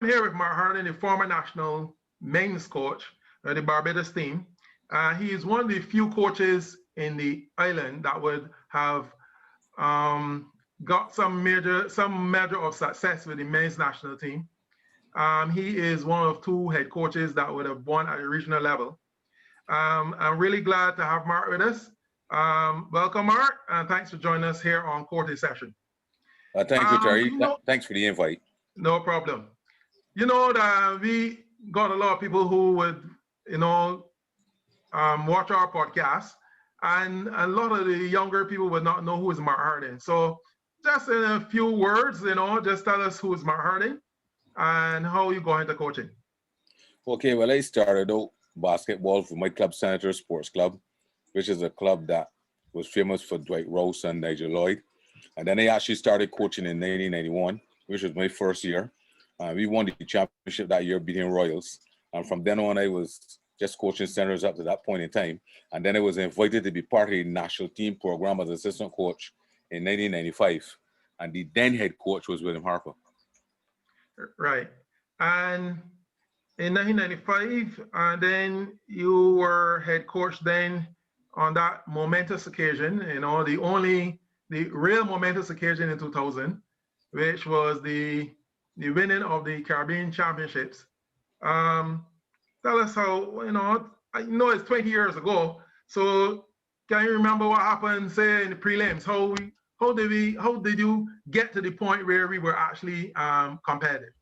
here with Mark Harding, the former national men's coach of the Barbados team. He is one of the few coaches in the island that would have got some measure of success with the men's national team. He is one of two head coaches that would have won at the regional level. I'm really glad to have Mark with us. Welcome, Mark, and thanks for joining us here on Quarter Session. Thank you, Terry. Thanks for the invite. No problem. You know that we got a lot of people who would, watch our podcast, and a lot of the younger people would not know who is Mark Harding. So just in a few words, just tell us who is Mark Harding and how you go into coaching. Okay, well, I started out basketball for my club, Senator Sports Club, which is a club that was famous for Dwight Rouse and Nigel Lloyd. And then I actually started coaching in 1991, which was my first year. We won the championship that year, beating Royals. And from then on, I was just coaching centers up to that point in time. And then I was invited to be part of the national team program as assistant coach in 1995. And the then head coach was William Harper. Right. And in 1995, and then you were head coach then on that momentous occasion, the real momentous occasion in 2000, which was the winning of the Caribbean Championships. Tell us how, I know it's 20 years ago, so can you remember what happened, say, in the prelims? How did you get to the point where we were actually competitive?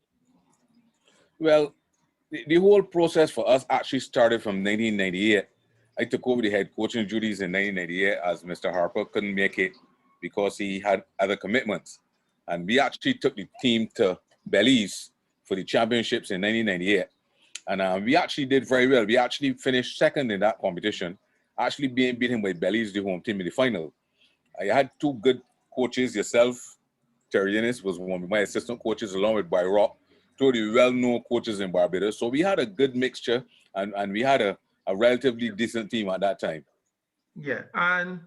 Well, the whole process for us actually started from 1998. I took over the head coaching duties in 1998 as Mr. Harper couldn't make it because he had other commitments. And we actually took the team to Belize for the championships in 1998. And we actually did very well. We actually finished second in that competition, actually being beaten by Belize, the home team, in the final. I had two good coaches, yourself, Terry Innes was one of my assistant coaches, along with By Rock, two of the well-known coaches in Barbados. So we had a good mixture, and we had a relatively decent team at that time. Yeah, and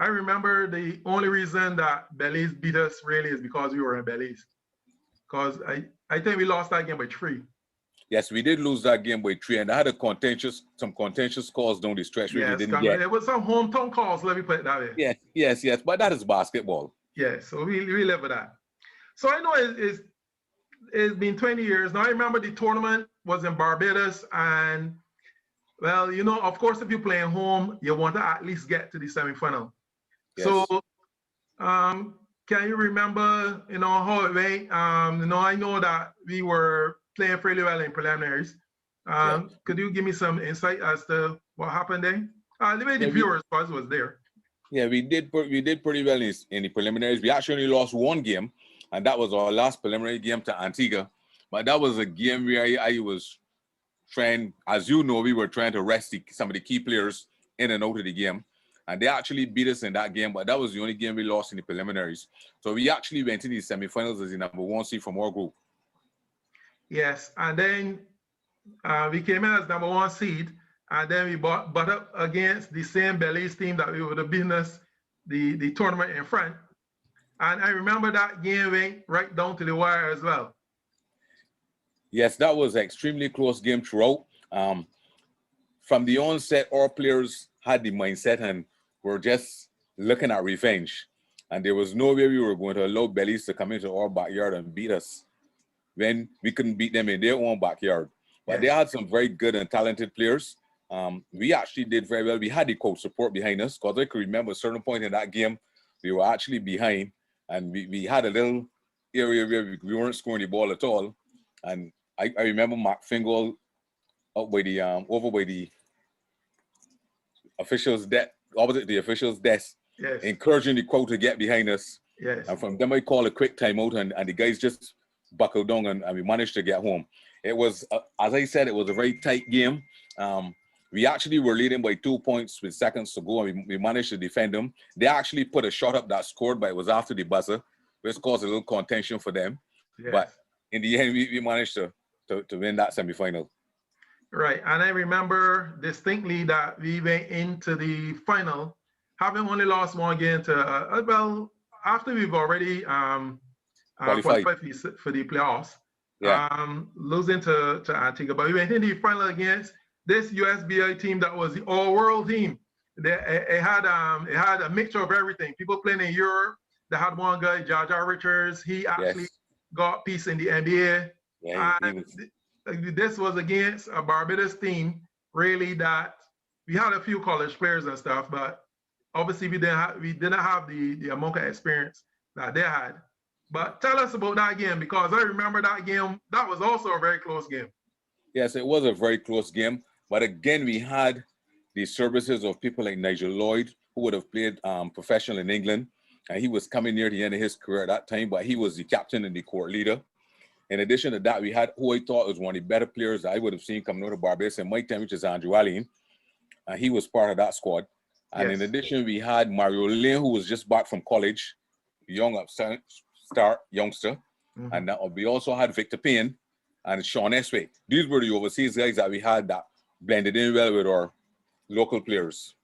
I remember the only reason that Belize beat us really is because we were in Belize. Because I think we lost that game by 3. Yes, we did lose that game by 3, and I had some contentious calls down the stretch. Yes, it was some hometown calls, let me put it that way. Yes, but that is basketball. Yes, so we live with that. So I know it's been 20 years. Now I remember the tournament was in Barbados, and well, of course, if you're playing home, you want to at least get to the semifinal. Yes. So can you remember, how it went? I know that we were playing fairly well in preliminaries. Could you give me some insight as to what happened there? The way the viewers was there. Yeah, we did pretty well in the preliminaries. We actually only lost one game, and that was our last preliminary game to Antigua. But that was a game where I was trying, as you know, we were trying to rest some of the key players in and out of the game. And they actually beat us in that game, but that was the only game we lost in the preliminaries. So we actually went to the semifinals as the number 1 seed from our group. Yes, and then we came in as number 1 seed, and then we butt up against the same Belize team that we would have beaten us the tournament in front. And I remember that game went right down to the wire as well. Yes, that was an extremely close game throughout. From the onset, our players had the mindset and were just looking at revenge. And there was no way we were going to allow Belize to come into our backyard and beat us when we couldn't beat them in their own backyard. But They had some very good and talented players. We actually did very well. We had the coach support behind us, because I could remember a certain point in that game, we were actually behind, and we had a little area where we weren't scoring the ball at all. And I remember Mark Fingal up by the over by the officials' desk, opposite the officials' desk, encouraging the crowd to get behind us. Yes. And from them, I called a quick timeout, and the guys just buckled down, and we managed to get home. It was, as I said, it was a very tight game. We actually were leading by 2 points with seconds to go, and we managed to defend them. They actually put a shot up that scored, but it was after the buzzer, which caused a little contention for them. Yes. But in the end, we managed to win that semifinal. Right, and I remember distinctly that we went into the final having only lost one game to, after we've already qualified for the playoffs, Yeah. Losing to Antigua. But we went in the final against this USBI team that was the all-world team. It had a mixture of everything. People playing in Europe. They had one guy, Jaja Richards. He actually got a piece in the NBA. Yeah, And this was against a Barbados team, really, that we had a few college players and stuff, but obviously we didn't have the amount of experience that they had. But tell us about that game, because I remember that game. That was also a very close game. Yes, it was a very close game. But again, we had the services of people like Nigel Lloyd, who would have played professional in England. And he was coming near the end of his career at that time, but he was the captain and the court leader. In addition to that, we had who I thought was one of the better players I would have seen coming out of Barbados in my time, which is Andrew Allen. And he was part of that squad. And in addition, we had Mario Lane, who was just back from college, young youngster. And we also had Victor Payne and Sean Esway. These were the overseas guys that we had that blended in well with our local players.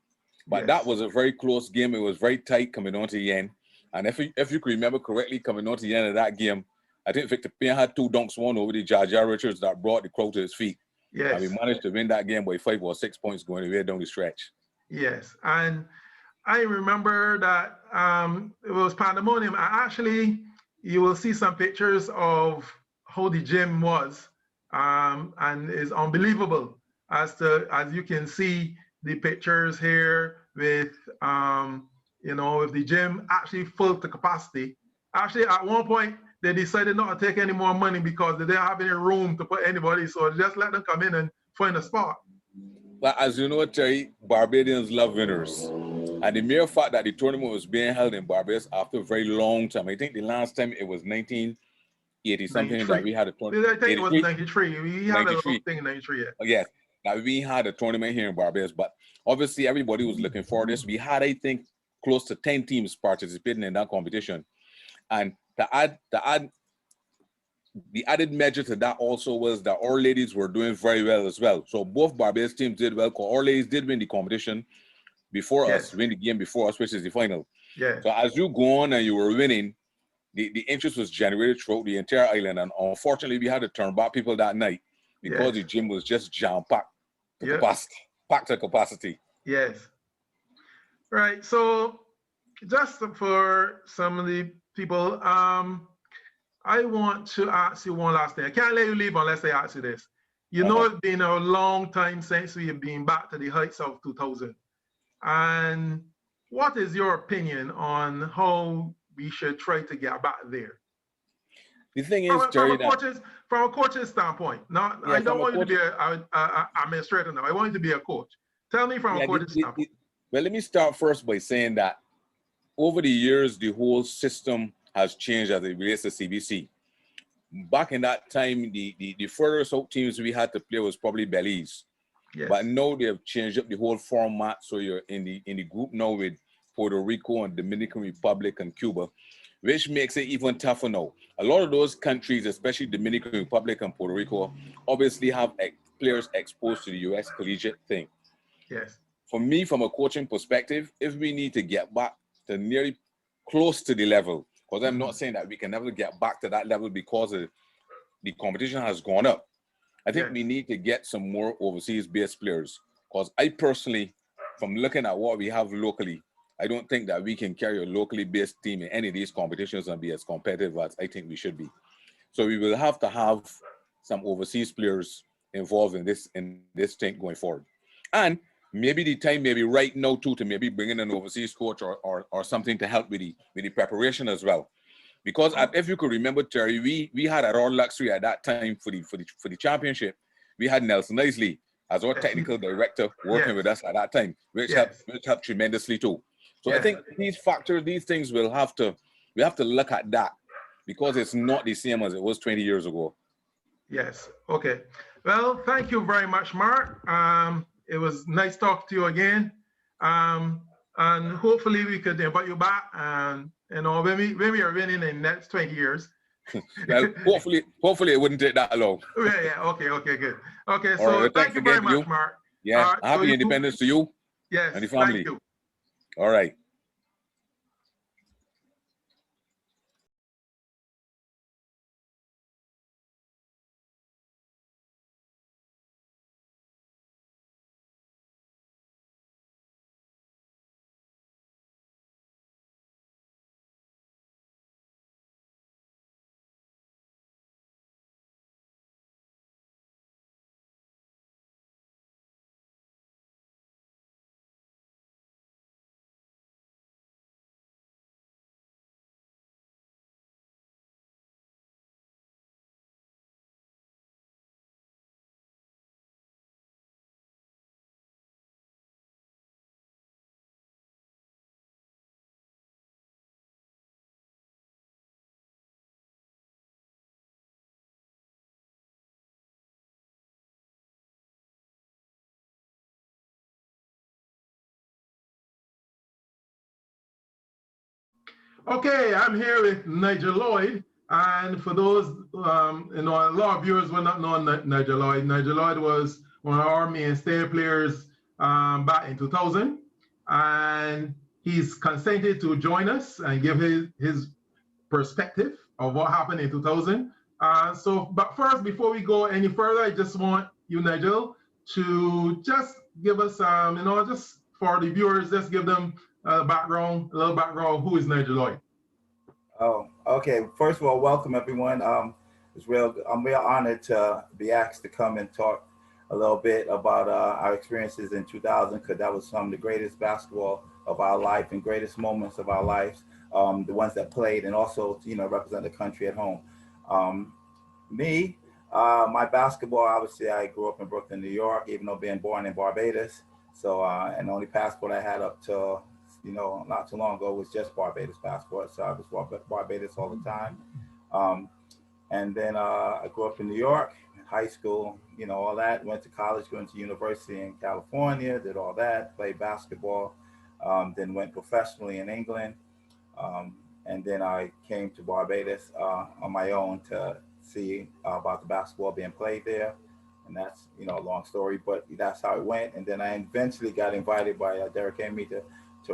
But that was a very close game. It was very tight coming on to the end. And if you can remember correctly, coming on to the end of that game, I think Victor Payne had 2 dunks, one over the Jaja Richards that brought the crowd to his feet. Yes. And we managed to win that game by 5 or 6 points going away down the stretch. Yes. And I remember that it was pandemonium. Actually, you will see some pictures of how the gym was, and it's unbelievable as you can see the pictures here with with the gym actually full to capacity. Actually, at one point they decided not to take any more money because they didn't have any room to put anybody, so just let them come in and find a spot. But as you know, Terry, Barbadians love winners. And the mere fact that the tournament was being held in Barbados after a very long time, I think the last time it was 1980 something that we had a tournament. I think it was 93. We had 93. A little thing in 93. Yes, that we had a tournament here in Barbados, but obviously everybody was looking for this. We had, I think, close to 10 teams participating in that competition. And the added measure to that also was that our ladies were doing very well as well. So both Barbados teams did well. Our ladies did win the competition before us, win the game before us, which is the final. Yeah. So as you go on and you were winning, the interest was generated throughout the entire island. And unfortunately, we had to turn back people that night because the gym was just jam-packed to capacity, packed to capacity. Yes. Right. So just for some of the people, I want to ask you one last thing. I can't let you leave unless I ask you this. You know, it's been a long time since we have been back to the heights of 2000. And what is your opinion on how we should try to get back there? The thing is, Terry, from a coach's standpoint, I don't want you to be an administrator now. I want you to be a coach. Tell me from a coach's standpoint. Well, let me start first by saying that over the years, the whole system has changed as it relates to CBC. Back in that time, the further south teams we had to play was probably Belize. Yes. But now they have changed up the whole format. So you're in the group now with Puerto Rico and Dominican Republic and Cuba, which makes it even tougher now. A lot of those countries, especially Dominican Republic and Puerto Rico, obviously have players exposed to the US collegiate thing. Yes. For me, from a coaching perspective, if we need to get back to nearly close to the level, because I'm not saying that we can never get back to that level because the competition has gone up. I think we need to get some more overseas-based players, because I personally, from looking at what we have locally, I don't think that we can carry a locally based team in any of these competitions and be as competitive as I think we should be. So we will have to have some overseas players involved in this thing going forward. And maybe the time may be right now too to maybe bring in an overseas coach or something to help with the preparation as well. Because if you could remember, Terry, we had at our luxury at that time for the championship, we had Nelson Isley as our technical director working with us at that time, which helped tremendously too. So I think these factors, these things we have to look at that, because it's not the same as it was 20 years ago. Yes. Okay. Well, thank you very much, Mark. It was nice talking to you again. And hopefully we could invite you back. And when we are winning in the next 20 years. Well, hopefully it wouldn't take that long. Yeah. Okay. Good. Okay. So thank you very much, Mark. Yeah. Happy independence to you. Yes. And the family. Thank you. All right. Okay, I'm here with Nigel Lloyd. And for those, a lot of viewers will not know Nigel Lloyd. Nigel Lloyd was one of our mainstay players back in 2000. And he's consented to join us and give his perspective of what happened in 2000. But first, before we go any further, I just want you, Nigel, to just give us, just for the viewers, just give them a little background. Who is Nigel Lloyd? Oh, okay. First of all, welcome everyone. I'm real honored to be asked to come and talk a little bit about our experiences in 2000, because that was some of the greatest basketball of our life and greatest moments of our lives. The ones that played, and also, represent the country at home. Um, my basketball, obviously, I grew up in Brooklyn, New York, even though being born in Barbados. So, and the only passport I had up till not too long ago was just Barbados passport. So I was Barbados all the time. And then I grew up in New York, high school, all that. Went to college, went to university in California, did all that, played basketball. Then went professionally in England. And then I came to Barbados on my own to see about the basketball being played there. And that's, a long story, but that's how it went. And then I eventually got invited by Derek Amy to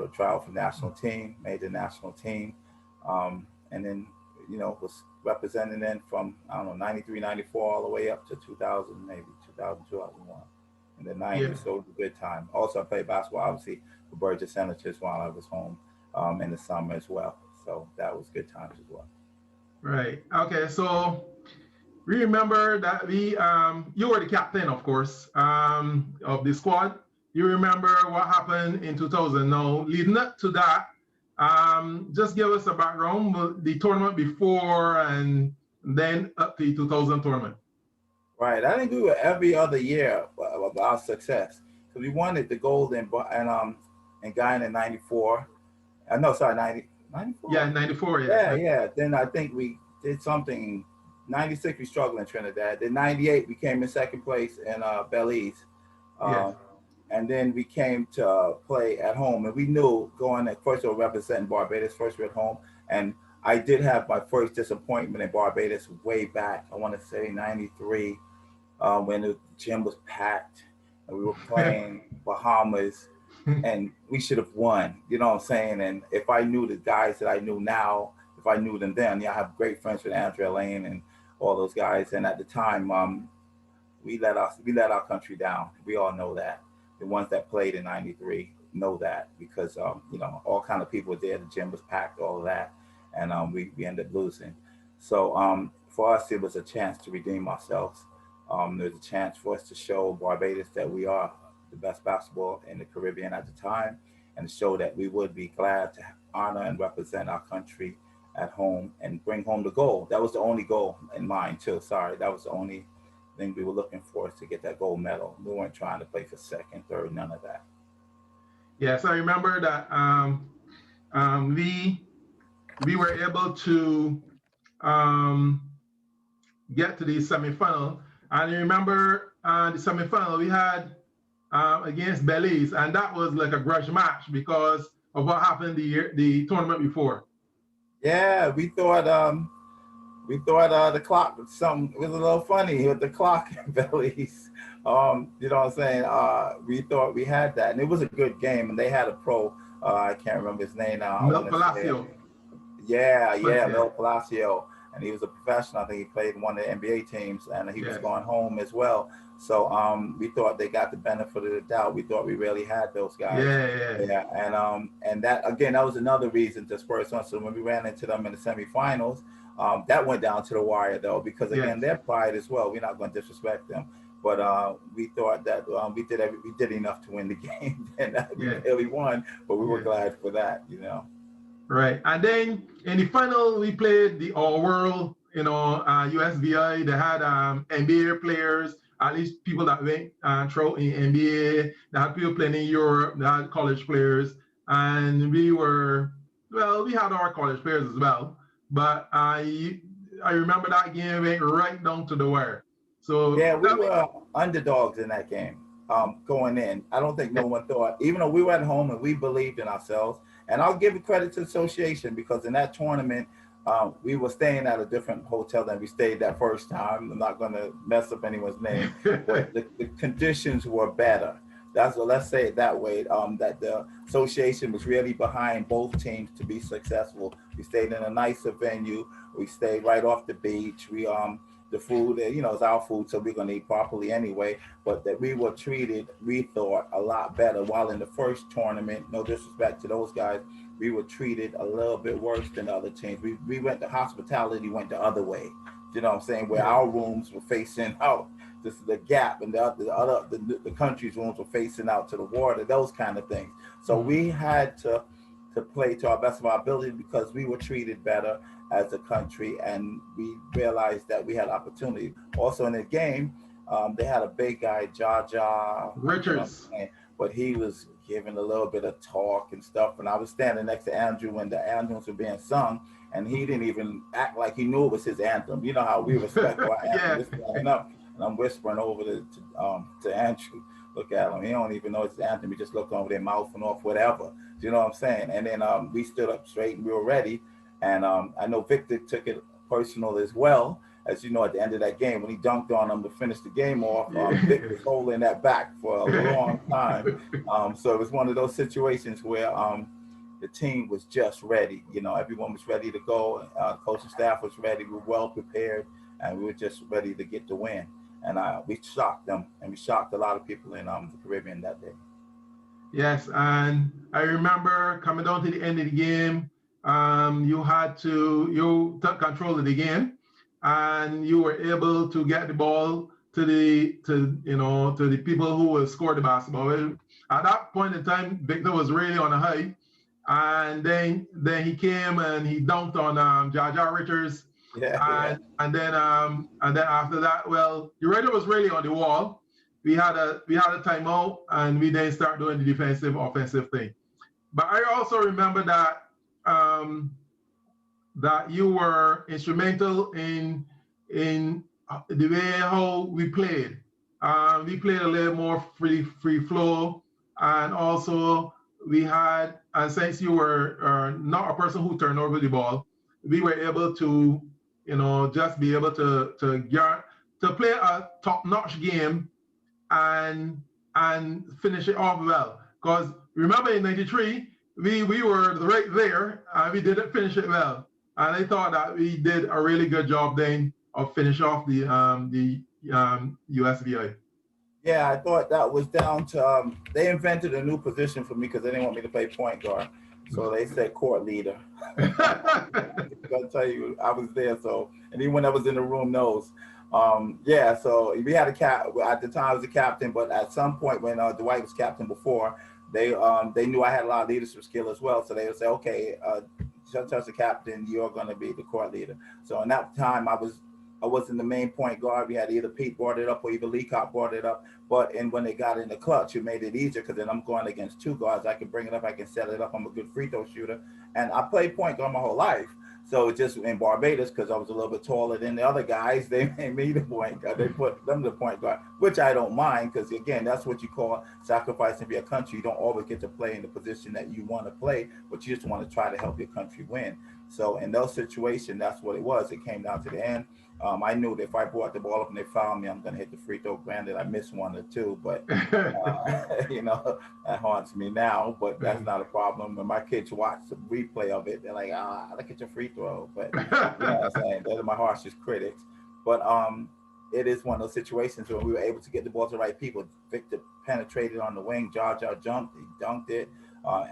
a trial for national team, made the national team. And then, was representing then from, 93, 94, all the way up to 2000, maybe 2000, 2001, in the 90s. Yeah. So it was a good time. Also, I played basketball, obviously, for Burgess Senators while I was home in the summer as well. So that was good times as well. Right. Okay. So we remember that you were the captain, of course, of the squad. You remember what happened in 2000. Now, leading up to that, just give us a background, the tournament before and then up to the 2000 tournament. Right. I think we were every other year of our success, because we wanted the gold in Guyana in 94. No, sorry, 94? Yeah, 94. Yeah. Yeah. Then I think we did something. 96, we struggled in Trinidad. Then 98, we came in second place in Belize. Yes. And then we came to play at home. And we knew going at first, we were representing Barbados, first we're at home. And I did have my first disappointment in Barbados way back, I want to say 93, when the gym was packed and we were playing Bahamas. And we should have won, you know what I'm saying? And if I knew the guys that I knew now, if I knew them then, I have great friends with Andrea Lane and all those guys. And at the time, we let our country down. We all know that. The ones that played in 93 know that, because, all kind of people were there. The gym was packed, all of that. And we ended up losing. So for us, it was a chance to redeem ourselves. There's a chance for us to show Barbados that we are the best basketball in the Caribbean at the time, and show that we would be glad to honor and represent our country at home and bring home the gold. That was the only goal in mind too. Sorry, that was the only thing we were looking for, is to get that gold medal. We weren't trying to play for second, third, none of that. Yes, I remember that we were able to get to the semifinal, and I remember the semifinal we had against Belize, and that was like a grudge match because of what happened the tournament before. Yeah, we thought the clock was it was a little funny with the clock in Belize. You know what I'm saying? We thought we had that, and it was a good game. And they had a pro. I can't remember his name now. Mil Palacio. Yeah, Mil Palacio, and he was a professional. I think he played in one of the NBA teams, and he was going home as well. So we thought they got the benefit of the doubt. We thought we really had those guys. Yeah. And that, again, that was another reason to spur us on. So when we ran into them in the semifinals, that went down to the wire though, because again, their pride as well. We're not going to disrespect them, but we thought that we did enough to win the game, and we really won. But we were glad for that, Right, and then in the final, we played the all-world, USVI. They had NBA players, at least people that went through in NBA. They had people playing in Europe. They had college players, and we had our college players as well. But I remember that game went right down to the wire. So yeah, we were underdogs in that game going in. I don't think no one thought, even though we were at home and we believed in ourselves, And I'll give credit to the association because in that tournament, we were staying at a different hotel than we stayed that first time. I'm not going to mess up anyone's name, but the conditions were better. That's what, let's say it that way. That the association was really behind both teams to be successful. We stayed in a nicer venue. We stayed right off the beach. We the food, you know, it's our food, so we're gonna eat properly anyway. But that we were treated, we thought, a lot better. While in the first tournament, no disrespect to those guys, we were treated a little bit worse than other teams. We went to hospitality, went the other way. You know what I'm saying? Where our rooms were facing out. This is the gap, and the country's rooms were facing out to the water. Those kind of things. So we had to play to our best of our ability because we were treated better as a country, and we realized that we had opportunity. Also in the game, they had a big guy, Jaja Richards, but he was giving a little bit of talk and stuff. And I was standing next to Andrew when the anthems were being sung, and he didn't even act like he knew it was his anthem. You know how we respect our anthem. Yeah. And I'm whispering over to Andrew. Look at him. He don't even know it's his anthem. He just looked over their mouth and off, whatever. You know what I'm saying? And then we stood up straight and we were ready. And I know Victor took it personal as well. As you know, at the end of that game, when he dunked on him to finish the game off, Vic was holding that back for a long time. So it was one of those situations where the team was just ready. You know, everyone was ready to go. Coaching staff was ready. We were well prepared, and we were just ready to get the win. And we shocked them, and we shocked a lot of people in the Caribbean that day. Yes, and I remember coming down to the end of the game, you took control of the game, and you were able to get the ball to the people who will score the basketball. At that point in time, Victor was really on a high, and then he came and he dunked on Jaja Richards. And then after that, well, the radio was really on the wall. We had a timeout, and we then start doing the defensive, offensive thing. But I also remember that that you were instrumental in the way how we played. We played a little more free flow, and also we had. And since you were not a person who turned over the ball, we were able to, just be able to play a top-notch game and finish it off well. Because remember in '93, we were right there and we didn't finish it well. And I thought that we did a really good job then of finish off the USVI. Yeah, I thought that was down to they invented a new position for me because they didn't want me to play point guard. So they said court leader. I'm gonna tell you, I was there. So anyone that was in the room knows. Yeah, so we had at the time I was a captain, but at some point when Dwight was captain before, they knew I had a lot of leadership skill as well. So they would say, okay, just as the captain, you're going to be the court leader. So in that time, I wasn't the main point guard. We had either Pete brought it up or either Leacock brought it up. But when they got in the clutch, it made it easier because then I'm going against two guards. I can bring it up, I can set it up. I'm a good free throw shooter, and I played point guard my whole life. So just in Barbados, because I was a little bit taller than the other guys, they made me the point guard. They put them the point guard, which I don't mind because, again, that's what you call sacrificing for your country. You don't always get to play in the position that you want to play, but you just want to try to help your country win. So in those situations, that's what it was. It came down to the end. I knew that if I brought the ball up and they fouled me, I'm going to hit the free throw. Granted, I missed one or two, but, that haunts me now, but that's not a problem. When my kids watch the replay of it, they're like, look at your free throw. But you know what I'm saying? Those are my harshest critics. But it is one of those situations where we were able to get the ball to the right people. Victor penetrated on the wing. Jaja jumped. He dunked it.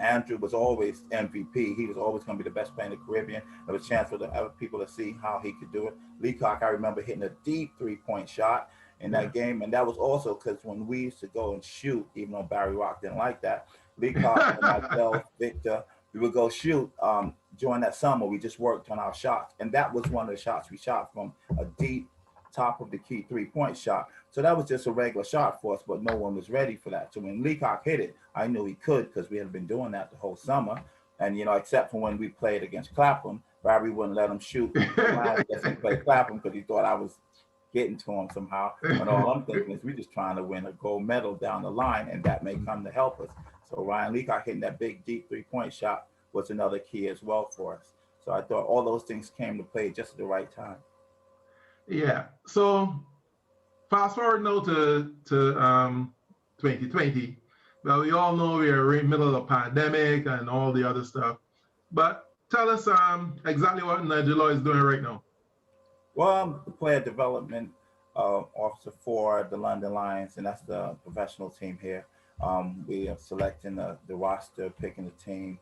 Andrew was always MVP. He was always going to be the best player in the Caribbean. There was a chance for the other people to see how he could do it. Leacock, I remember hitting a deep three-point shot in that game. And that was also because when we used to go and shoot, even though Barry Rock didn't like that, Leacock and myself, Victor, we would go shoot during that summer. We just worked on our shots. And that was one of the shots we shot from a deep top of the key three-point shot. So that was just a regular shot for us, but no one was ready for that. So when Leacock hit it, I knew he could because we had been doing that the whole summer. And, except for when we played against Clapham, Barry wouldn't let him shoot. I guess he played Clapham because he thought I was getting to him somehow. And all I'm thinking is we're just trying to win a gold medal down the line, and that may come to help us. So Ryan Leacock hitting that big, deep three-point shot was another key as well for us. So I thought all those things came to play just at the right time. Yeah. So fast forward now to 2020. Well, we all know we are in the middle of a pandemic and all the other stuff. But tell us exactly what Nigel Lloyd is doing right now. Well, I'm the player development officer for the London Lions, and that's the professional team here. We are selecting the roster, picking the team.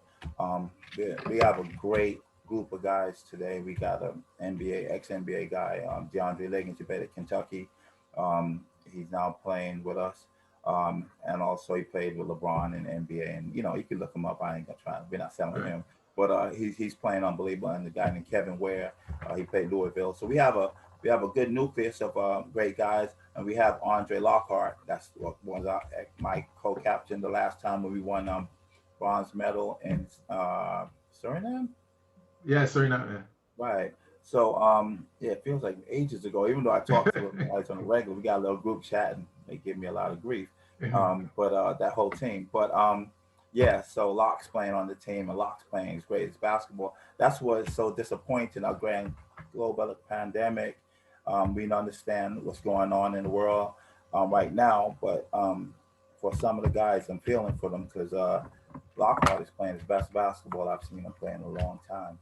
We have a great group of guys today. We got an NBA, ex-NBA guy, DeAndre Liggins, who played at Kentucky. He's now playing with us. And also he played with LeBron in the NBA. And, you know, you can look him up. I ain't gonna try. We're not selling him. But he's playing unbelievable. And the guy named Kevin Ware, he played Louisville. So we have a good nucleus of great guys. And we have Andre Lockhart. That's what was my co-captain the last time when we won bronze medal in Suriname. Yeah, Suriname. Yeah. Right. So yeah, it feels like ages ago. Even though I talked to them guys on the regular, we got a little group chat, and they give me a lot of grief. But that whole team. But yeah, so Locke's playing on the team, and Locke's playing as great as basketball. That's what's so disappointing. Our grand global pandemic. We don't understand what's going on in the world right now, but for some of the guys, I'm feeling for them because Lockhart is playing his best basketball I've seen him play in a long time.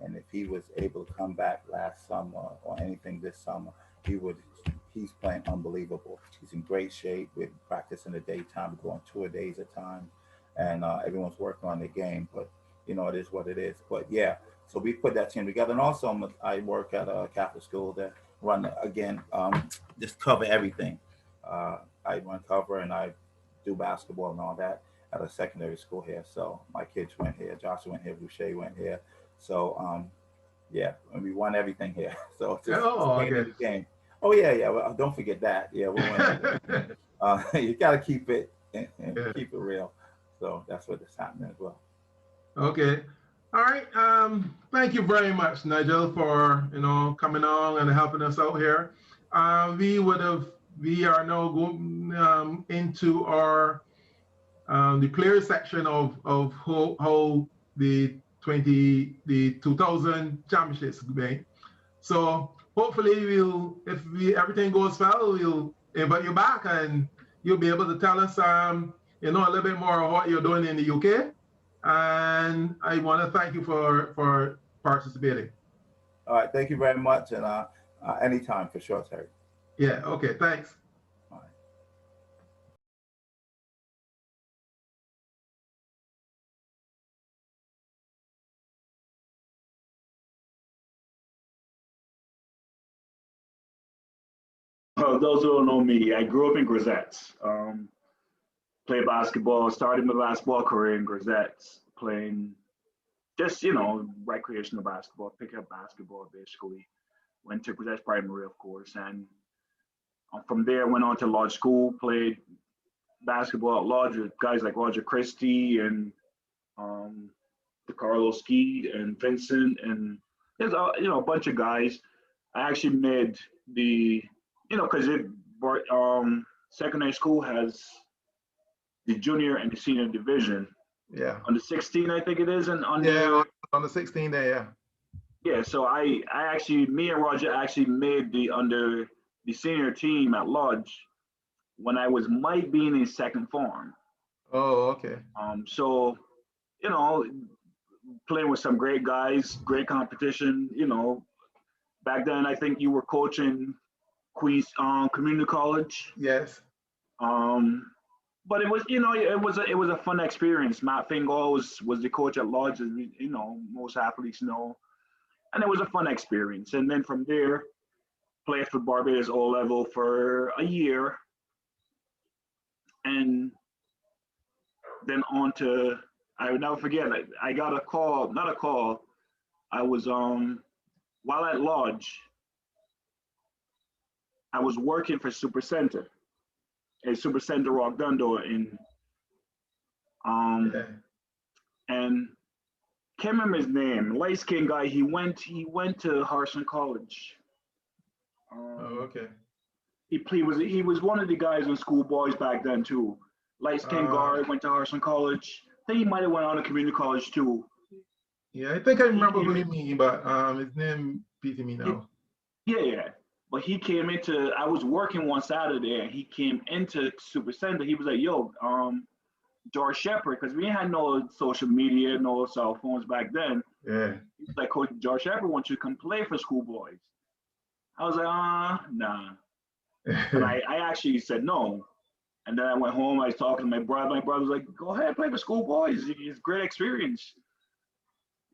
And if he was able to come back last summer or anything this summer, he's playing unbelievable. He's in great shape. We're practicing the daytime, we're going 2 days at a time, and everyone's working on their game. But you know, it is what it is. But yeah, so we put that team together. And also, I work at a Catholic school that run again, just cover everything. I run cover and I do basketball and all that at a secondary school here. So my kids went here, Joshua went here, Boucher went here. So yeah, and we won everything here. So it's just the game. Oh yeah. Well, don't forget that. Yeah, we won. You got to keep it and keep it real. So that's what is happening as well. Okay. All right. Thank you very much, Nigel, for coming on and helping us out here. We are now going into our the player section of how the 2000 championships going. So hopefully if everything goes well, we'll invite you back and you'll be able to tell us a little bit more of what you're doing in the UK. And I want to thank you for participating. All right, thank you very much, and anytime for sure, Terry. Yeah. Okay. Thanks. Those who don't know me, I grew up in Grisettes. Played basketball, started my basketball career in Grisettes, playing just, recreational basketball, picking up basketball basically. Went to Grisettes Primary, of course, and from there went on to Lodge School, played basketball at Lodge with guys like Roger Christie and DeCarlo Ski and Vincent, and there's a bunch of guys. I actually made the because secondary school has the junior and the senior division. Yeah. On the 16, I think it is, and on the 16 there, yeah. Yeah, so me and Roger actually made the senior team at Lodge when I might be in second form. Oh, okay. So, playing with some great guys, great competition. Back then I think you were coaching Queens Community College. Yes. But it was, it was a fun experience. Matt Fingal was the coach at Lodge, as most athletes know, and it was a fun experience. And then from there, played for Barbados O level for a year, and then on to, I would never forget. I got not a call. I was while at Lodge, I was working for Super Center. A Super Center Rockdundo in and can't remember his name, light skinned guy. He went to Harrison College. Okay. He was one of the guys in schoolboys back then too. Light skinned guard, went to Harrison College. I think he might have went on to community college too. Yeah, I think I remember who you mean, but his name beating me now. Yeah. But he came into, I was working one Saturday and he came into Super Center. He was like, yo, George Shepard, because we had no social media, no cell phones back then. Yeah. He was like, Coach George Shepard wants you to come play for Schoolboys. I was like, nah. And I actually said no. And then I went home, I was talking to my brother. My brother was like, go ahead, play for Schoolboys. It's a great experience.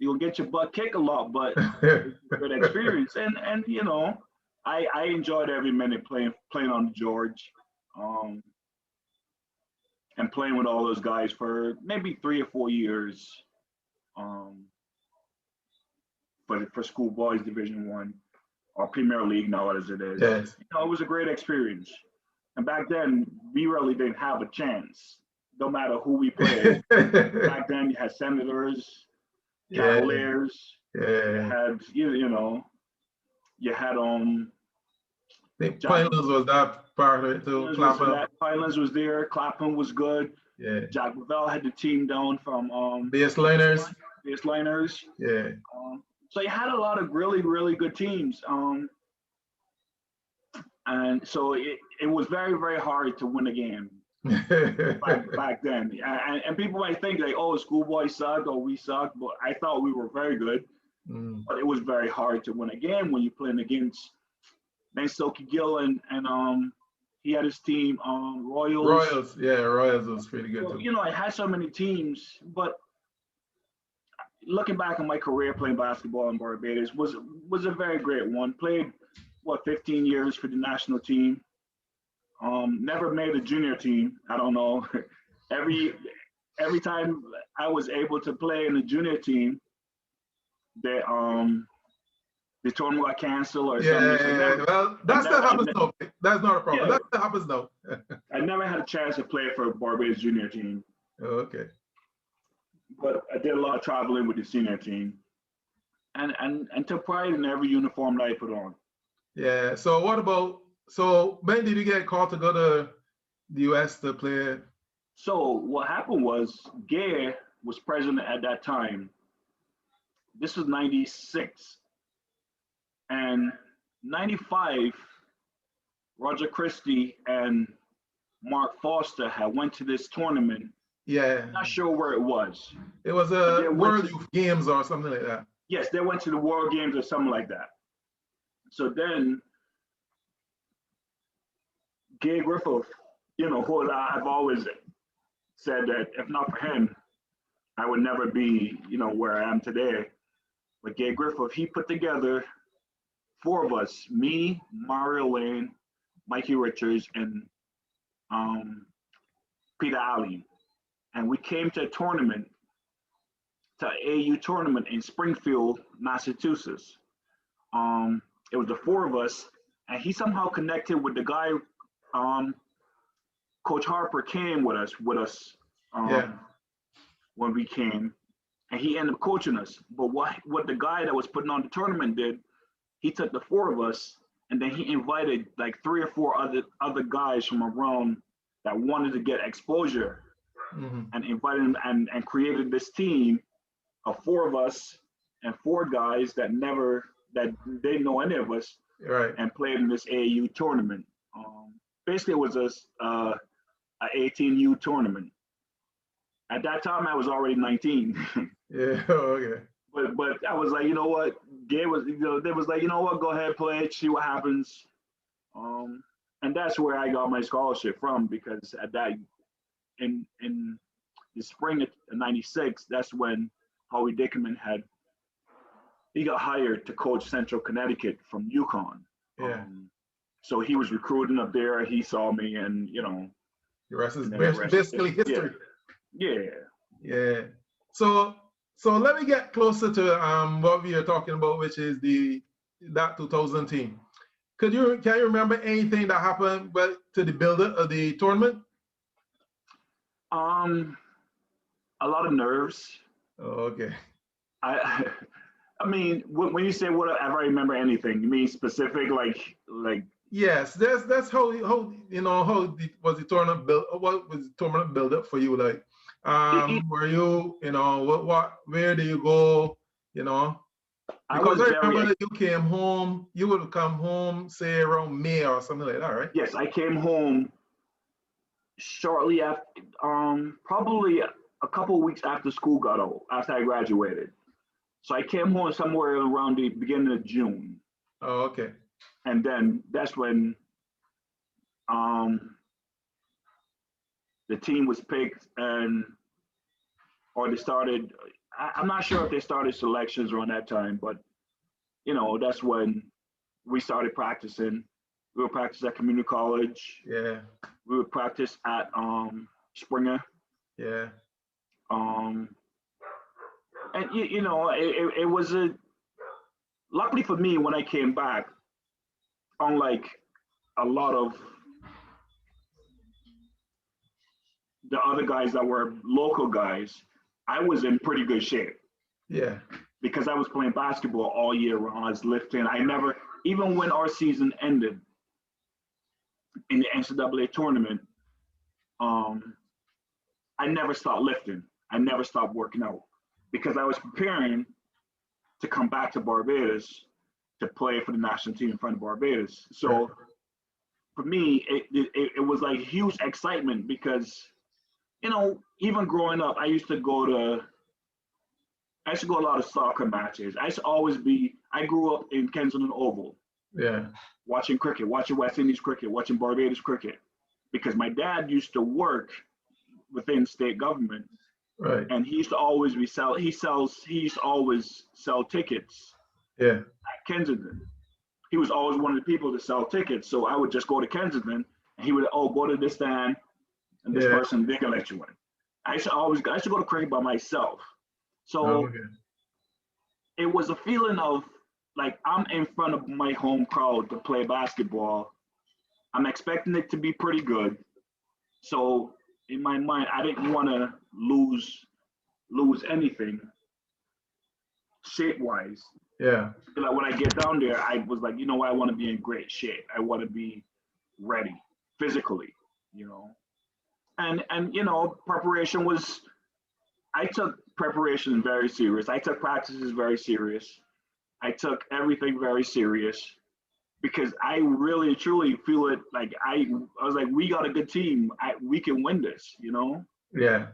You'll get your butt kicked a lot, but it's a good experience. And you know, I enjoyed every minute playing on the George. And playing with all those guys for maybe 3 or 4 years for Schoolboys Division One or Premier League now as it is. Yes. You know, it was a great experience. And back then, we really didn't have a chance, no matter who we played. Back then, you had Senators, Cavaliers, you had you had I think Pinelands was that part of it too. Pinelands was there. Clapham was good. Yeah. Jack Lavelle had the team down from Baseliners. Yeah. So you had a lot of really, really good teams. And so it was very, very hard to win a game back then. And people might think like, oh, Schoolboys sucked or we sucked, but I thought we were very good. But it was very hard to win a game when you're playing against Soki Gill and he had his team Royals. Royals was pretty good too. You know, I had so many teams, but looking back on my career playing basketball in Barbados was a very great one. Played 15 years for the national team. Never made a junior team. I don't know. Every time I was able to play in the junior team, the tournament got canceled or something. So well, that still happens though. That's not a problem. Yeah. That still happens though. I never had a chance to play for Barbados junior team. Oh, okay. But I did a lot of traveling with the senior team, and took pride in every uniform that I put on. Yeah. So what about? So when did you get called to go to the U.S. to play? So what happened was Gay was president at that time. This was '96, and '95. Roger Christie and Mark Foster had went to this tournament. Yeah. Not sure where it was. It was a World Youth Games or something like that. Yes, they went to the World Games or something like that. So then, Gay Griffith, you know, who I've always said that if not for him, I would never be, you know, where I am today. But Gay Griffith, he put together 4 of us, me, Mario Lane, Mikey Richards, and Peter Alley. And we came to a tournament, to an AU tournament in Springfield, Massachusetts. It was the 4 of us, and he somehow connected with the guy. Coach Harper came with us when we came, and he ended up coaching us. But what the guy that was putting on the tournament did, he took the 4 of us, and then he invited like 3 or 4 other guys from around that wanted to get exposure, and invited them and created this team of 4 of us and 4 guys that didn't know any of us, right? And played in this AAU tournament. Basically, it was a 18U tournament. At that time, I was already 19. Yeah. Okay. But I was like, you know what? Gay was, you know, they was like, you know what? Go ahead, play it, see what happens. And that's where I got my scholarship from, because at that, in the spring of '96, that's when Howie Dickerman he got hired to coach Central Connecticut from UConn. Yeah. So he was recruiting up there. He saw me, and you know, the rest is basically history. Yeah. So let me get closer to what we are talking about, which is that 2000 team. Can you remember anything that happened to the builder of the tournament? A lot of nerves. Oh, okay. I mean, when you say what, if I remember anything, you mean specific, like? Yes, that's how you know was the tournament built? What was the tournament build up for you like? Were you know where do you go? you know? I Because was I very, remember that you came home, you would come home, say around May or something like that, right? yes, I came home shortly after, probably a couple of weeks after school got out, after I graduated. So I came home somewhere around the beginning of June. Oh, okay. And then that's when the team was picked or they started, I'm not sure if they started selections around that time, but that's when we started practicing. We would practice at community college. Yeah, We would practice at Springer. yeah, And it was luckily for me when I came back, unlike a lot of the other guys that were local guys, I was in pretty good shape yeah, because I was playing basketball all year round. I was lifting. I never, even when our season ended in the NCAA tournament, I never stopped lifting. I never stopped working out because I was preparing to come back to Barbados to play for the national team in front of Barbados. So for me, it was like huge excitement because, even growing up, I used to go a lot of soccer matches. I grew up in Kensington Oval, yeah, watching cricket, watching West Indies cricket, watching Barbados cricket, because my dad used to work within state government, right. and he used to always always sell tickets Yeah, at Kensington. He was always one of the people to sell tickets, so I would just go to Kensington, and he would, go to this stand, and this yeah. person, they can let you in. I used to go to cricket by myself. Oh, So okay. it was a feeling of like I'm in front of my home crowd to play basketball. I'm expecting it to be pretty good. So in my mind, I didn't want to lose anything shape wise. Yeah, Like when I get down there, I was like, I want to be in great shape. I want to be ready physically, And preparation was. I took preparation very serious. I took practices very serious. I took everything very serious because I really truly feel it. Like I was like, we got a good team. We can win this, yeah,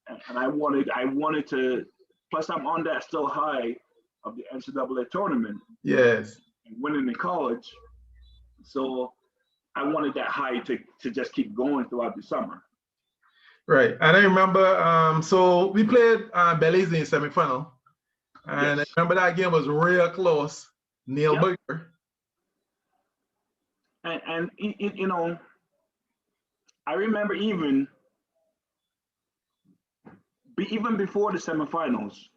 And I wanted to. Plus, I'm on that still high of the NCAA tournament yes. and winning in college. So I wanted that high to just keep going throughout the summer. Right. And I remember, so we played Belize in semifinal. And Yes. I remember that game was real close. Neil Yep. Booker. And I remember even before the semifinals,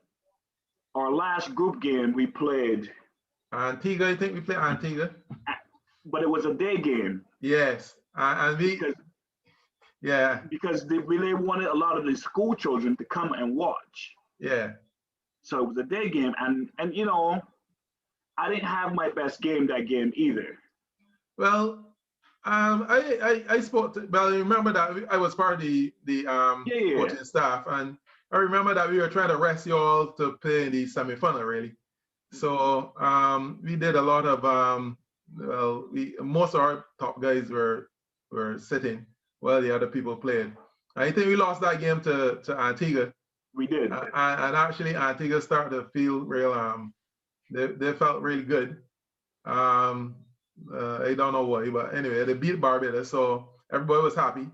our last group game we played. Antigua, I think we played Antigua. But it was a day game. Yes. And we, yeah. Because they really wanted a lot of the school children to come and watch. Yeah. So it was a day game. And I didn't have my best game that game either. Well, I spoke to, well, I remember that I was part of the coaching staff, and I remember that we were trying to rest you all to play in the semifinal, really. So we did a lot of most of our top guys were sitting while the other people played. I think we lost that game to Antigua. We did. And actually Antigua started to feel real. They felt really good. I don't know why, but anyway, they beat Barbados, so everybody was happy.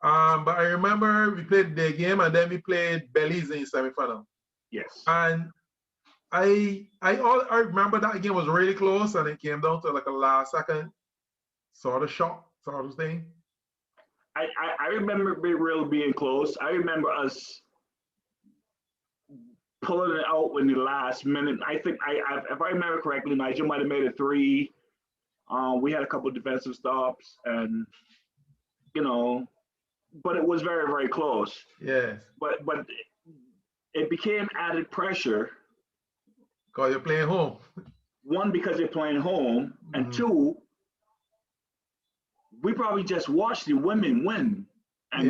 But I remember we played the game, and then we played Belize in semifinal. Yes. And I remember that game was really close, and it came down to like a last second sort of shot, sort of thing. I remember it really being close. I remember us pulling it out in the last minute. I think if I remember correctly, Nigel might have made a three. We had a couple of defensive stops, and but it was very, very close. Yes. But it became added pressure. Because you're playing home. One, because they're playing home, and two, we probably just watched the women win and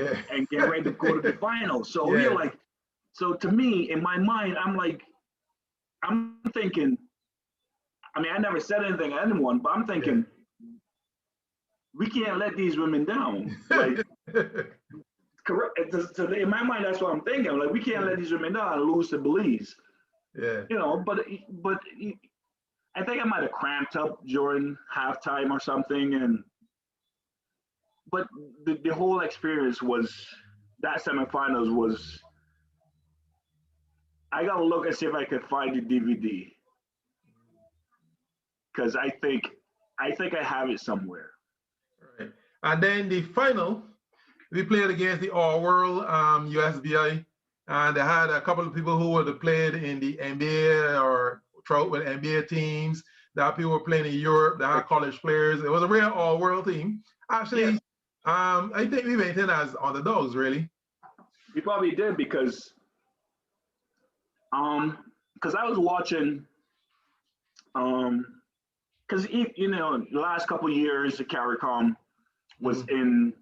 get ready to go to the final. So we're like, so to me, in my mind, I'm like, I'm thinking, I mean, I never said anything to anyone, but I'm thinking, we can't let these women down. Like, correct. So in my mind, that's what I'm thinking. Like, we can't let these women down and lose to Belize. Yeah. You know, but I think I might have cramped up during halftime or something, but the whole experience was that semifinals was. I gotta look and see if I could find the DVD because I think I have it somewhere. Right. And then the final, we played against the All World USBI, and they had a couple of people who would have played in the NBA or throughout with NBA teams. That people were playing in Europe. They had college players. It was a real All World team. Actually, Yes. I think we went in as underdogs, really. We probably did because I was watching because you know the last couple of years the CARICOM was in.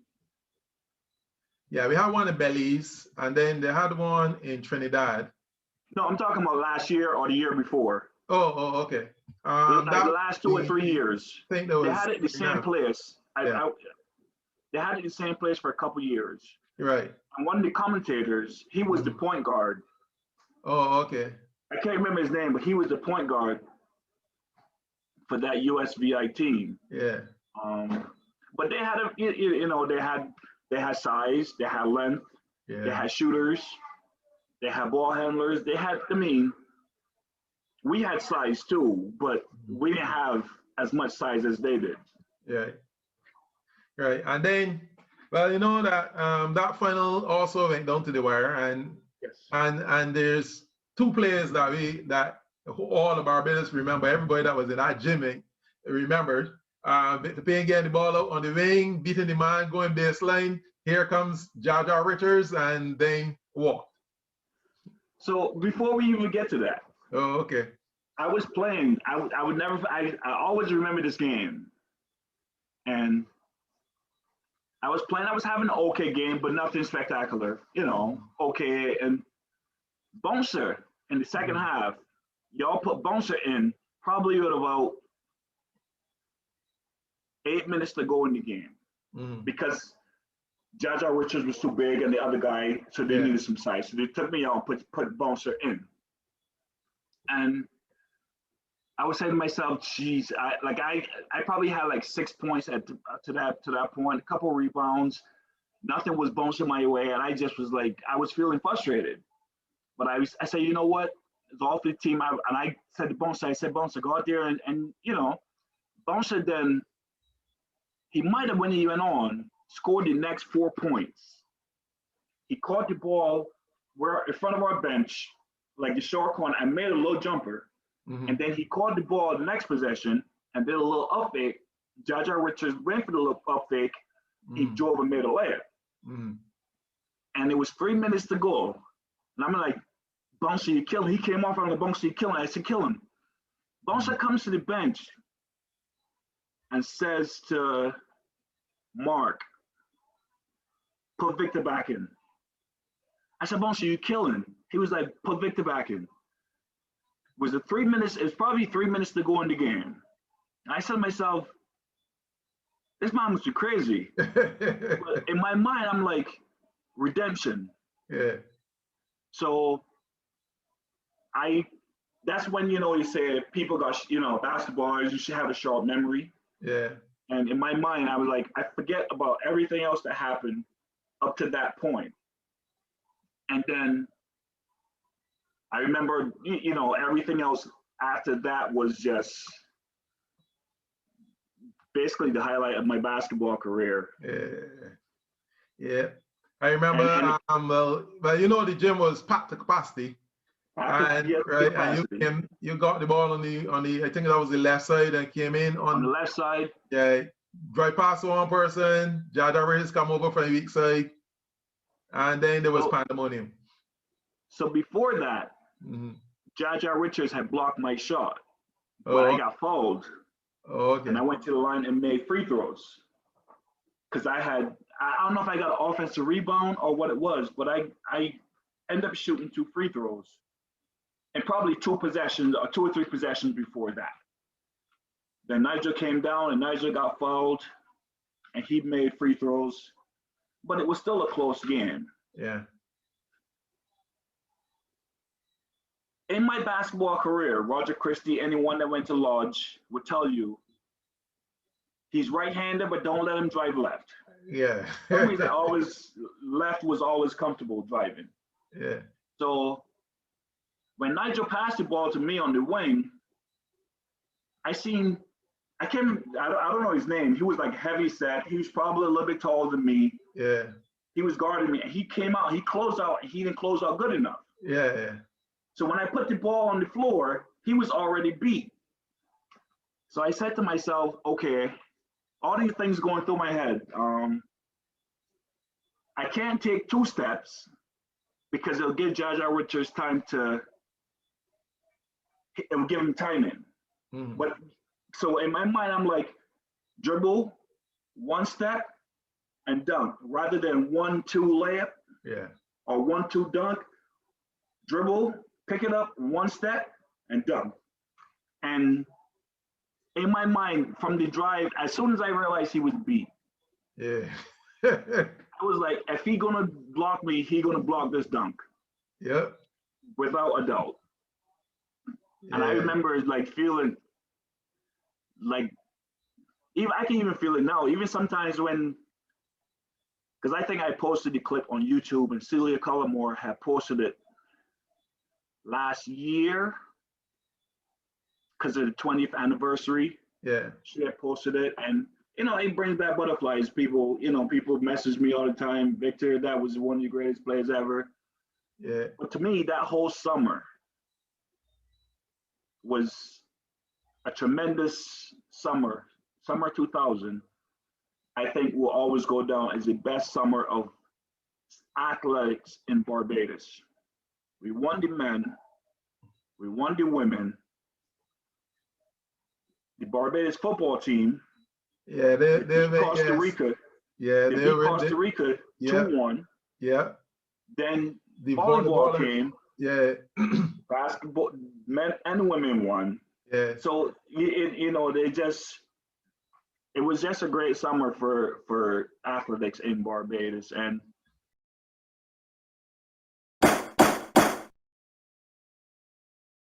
Yeah, we had one in Belize, and then they had one in Trinidad. No, I'm talking about last year or the year before. Oh, okay. Like the last 2 or 3 years. I think they had it in the same place. They had it in the same place for a couple of years. Right. And one of the commentators, he was the point guard. Oh, okay. I can't remember his name, but he was the point guard for that USVI team. Yeah. But they had they had size, they had length, they had shooters, they had ball handlers, we had size too, but we didn't have as much size as they did. Yeah. Right. And then, well, you know that that final also went down to the wire, and and there's two players that all the Barbados remember. Everybody that was in that gym remembered. Payne getting the ball out on the wing, beating the man, going baseline. Here comes Jaja Richards, and then walked. So before we even get to that, okay. I was playing. I would never. I always remember this game, and I was playing. I was having an okay game, but nothing spectacular. You know, okay. And Bouncer in the second half, y'all put Bouncer in probably with about 8 minutes to go in the game because Jaja Richards was too big and the other guy, so they needed some size. So they took me out and put Bouncer in. And I was saying to myself, geez, I probably had like 6 points to that point, a couple of rebounds, nothing was bouncing my way, and I just was like, I was feeling frustrated. But I said, you know what? It's all for the team. And I said to Bouncer, Bouncer, go out there and you know, Bouncer then he might have, when he went on, scored the next 4 points. He caught the ball in front of our bench, like the short corner, and made a little jumper. And then he caught the ball the next possession and did a little up fake. Jaja Richards went for the little up fake. He drove and made a layup. And it was 3 minutes to go. And I'm like, Bouncer, you kill him. He came off on the Bouncer, you kill him. I said, kill him. Bouncer comes to the bench and says to Mark, put Victor back in. I said, Bouncer, you kill him. He was like, put Victor back in. Was it 3 minutes? It's probably 3 minutes to go in the game. And I said to myself, this man must be crazy. But in my mind, I'm like, redemption. Yeah. So that's when, you know, you say people got, you know, basketballers, you should have a sharp memory. Yeah. And in my mind, I was like, I forget about everything else that happened up to that point. And then I remember, you know, everything else after that was just basically the highlight of my basketball career. Yeah. I remember, well, you know, the gym was packed to capacity. And you got the ball on the I think that was the left side and came in on the left side. Yeah, drive past one person, Jaja Richards come over from the weak side, and then there was pandemonium. So before that, Jaja Richards had blocked my shot, but I got fouled. And I went to the line and made free throws because I don't know if I got an offensive rebound or what it was, but I ended up shooting 2 free throws. and probably 2 possessions or 2 or 3 possessions before that. Then Nigel came down and Nigel got fouled and he made free throws, but it was still a close game. Yeah. In my basketball career, Roger Christie, anyone that went to Lodge would tell you, he's right-handed, but don't let him drive left. Yeah. For some reason, left was always comfortable driving. Yeah. So when Nigel passed the ball to me on the wing, I don't know his name. He was like heavy set. He was probably a little bit taller than me. Yeah. He was guarding me. He came out, he closed out, he didn't close out good enough. Yeah. Yeah. So when I put the ball on the floor, he was already beat. So I said to myself, okay, all these things going through my head. I can't take 2 steps because it'll give Jaja Richards time it'll give him timing. Mhm. But so in my mind, I'm like, dribble, 1 step, and dunk, rather than 1-2 layup Yeah. or 1-2 dunk. Dribble, pick it up, 1 step, and dunk. And in my mind, from the drive, as soon as I realized he was beat, Yeah. I was like, if he gonna block me, he gonna block this dunk Yep. without a doubt. Yeah. And I remember like feeling like, even I can even feel it now. Even sometimes when, because I think I posted the clip on YouTube and Celia Cullimore had posted it last year because of the 20th anniversary. Yeah. She had posted it, and it brings back butterflies. People, people message me all the time. Victor, that was one of the greatest players ever. Yeah. But to me, that whole summer was a tremendous summer. Summer 2000, I think, will always go down as the best summer of athletics in Barbados. We won the men, we won the women. The Barbados football team, Yeah. They beat Costa Rica. Yeah. They beat Costa Rica 2-1. Yeah. Then The volleyball came. Yeah. Basketball, men and women won. Yeah. So it was just a great summer for athletics in Barbados. And